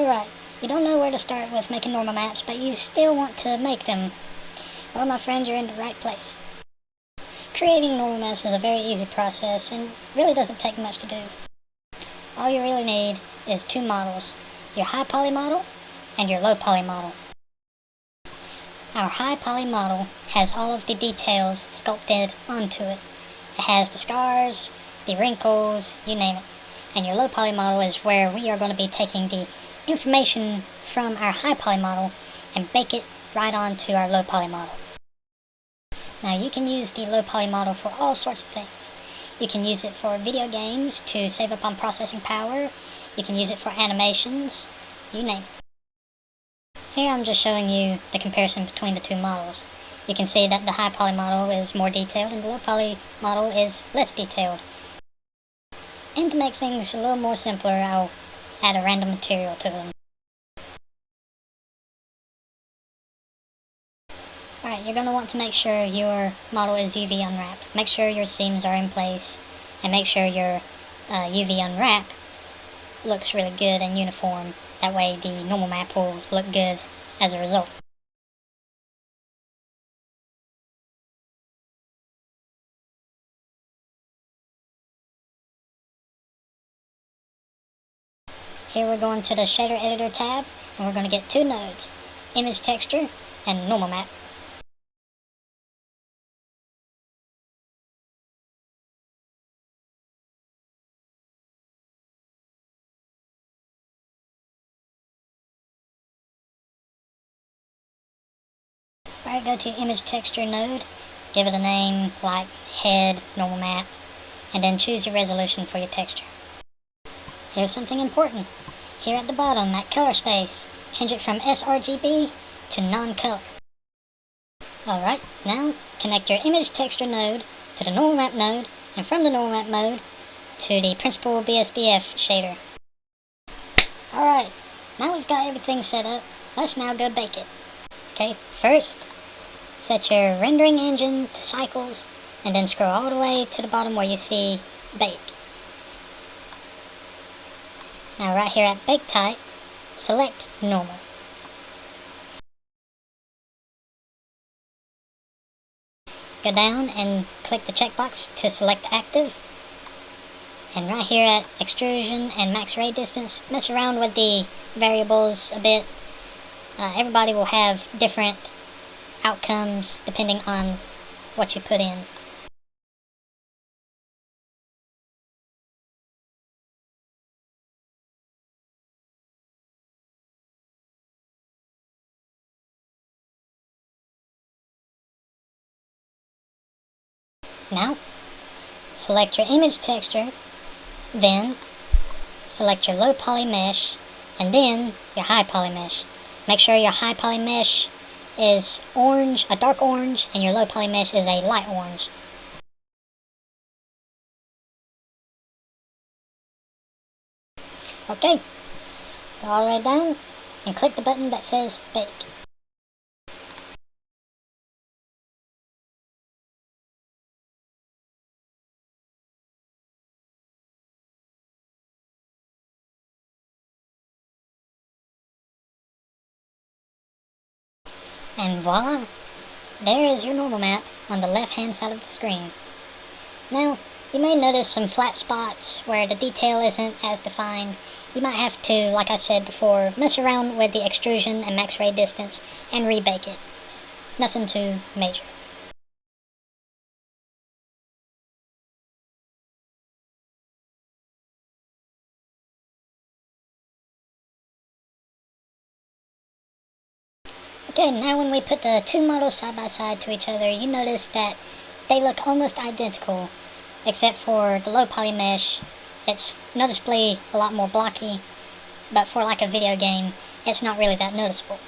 Alright, you don't know where to start with making normal maps, but you still want to make them. Well, my friend, you're in the right place. Creating normal maps is a very easy process and really doesn't take much to do. All you really need is two models, your high poly model and your low poly model. Our high poly model has all of the details sculpted onto it. It has the scars, the wrinkles, you name it. And your low poly model is where we are going to be taking the information from our high poly model and bake it right onto our low poly model. Now you can use the low poly model for all sorts of things. You can use it for video games to save up on processing power. You can use it for animations, you name it. Here I'm just showing you the comparison between the two models. You can see that the high poly model is more detailed and the low poly model is less detailed. And to make things a little more simpler, I'll add a random material to them. Alright, you're going to want to make sure your model is UV unwrapped. Make sure your seams are in place, and make sure your UV unwrap looks really good and uniform. That way the normal map will look good as a result. Here we're going to the Shader Editor tab, and we're going to get two nodes, Image Texture and Normal Map. Alright, go to Image Texture node, give it a name like Head, Normal Map, and then choose your resolution for your texture. Here's something important. Here at the bottom, at color space, change it from sRGB to non-color. Alright, now connect your image texture node to the normal map node, and from the normal map node to the principal BSDF shader. Alright, now we've got everything set up, let's now go bake it. Okay, first, set your rendering engine to cycles, and then scroll all the way to the bottom where you see bake. Now right here at Bake Type, select Normal. Go down and click the checkbox to select Active. And right here at Extrusion and Max Ray Distance, mess around with the variables a bit. Everybody will have different outcomes depending on what you put in. Now, select your image texture, then select your low poly mesh, and then your high poly mesh. Make sure your high poly mesh is orange, a dark orange, and your low poly mesh is a light orange. Okay, go all the way down and click the button that says Bake. And voila! There is your normal map on the left hand side of the screen. Now, you may notice some flat spots where the detail isn't as defined. You might have to, like I said before, mess around with the extrusion and max ray distance and rebake it. Nothing too major. Okay, now when we put the two models side by side to each other, you notice that they look almost identical, except for the low poly mesh. It's noticeably a lot more blocky, but for like a video game, it's not really that noticeable.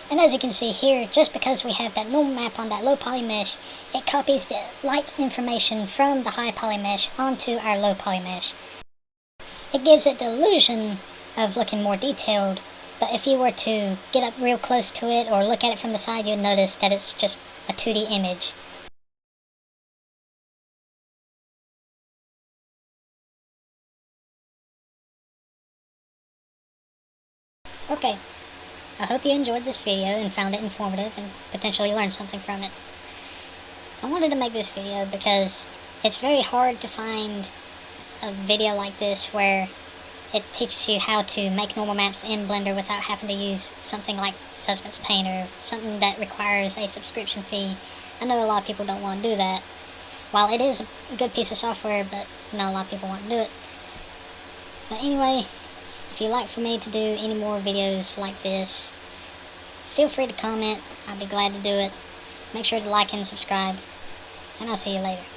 And as you can see here, just because we have that normal map on that low poly mesh, it copies the light information from the high poly mesh onto our low poly mesh. It gives it the illusion of looking more detailed, but if you were to get up real close to it or look at it from the side, you'd notice that it's just a 2D image. Okay, I hope you enjoyed this video and found it informative and potentially learned something from it. I wanted to make this video because it's very hard to find a video like this where it teaches you how to make normal maps in Blender without having to use something like Substance Paint or something that requires a subscription fee. I know a lot of people don't want to do that. While it is a good piece of software, but not a lot of people want to do it. But anyway, if you'd like for me to do any more videos like this, feel free to comment. I'll be glad to do it. Make sure to like and subscribe, and I'll see you later.